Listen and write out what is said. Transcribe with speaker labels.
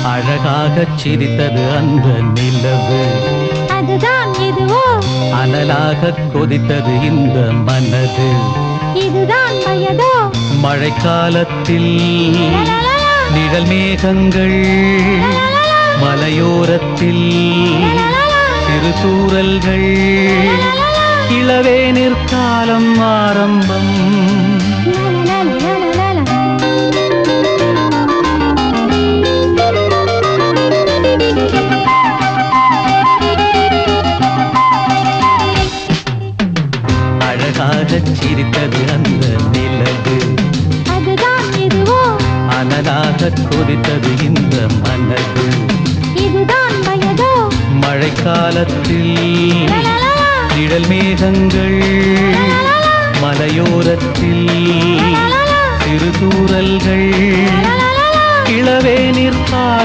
Speaker 1: அழகாகச் சிரித்தது அந்த நிலவு,
Speaker 2: அதுதான் எதுவோ
Speaker 1: அனலாகக் கொதித்தது இந்த மனது.
Speaker 2: இதுதான் வயதோ
Speaker 1: மழைக்காலத்தில் நிழல் மேகங்கள், மலையோரத்தில் சிறு தூறல்கள், இளவேனிற் காலம் ஆரம்பம். அழகாகச் சிரித்தது அந்த நிலவு,
Speaker 2: அதுதான் எதுவோ
Speaker 1: அனலாகக் கொதித்தது இந்த மனது.
Speaker 2: இதுதான் வயதோ
Speaker 1: மழைக்காலத்தில் நிழல் மேகங்கள், மலையோரத்தில் சிறு தூறல்கள், இளவேனிற் காலம்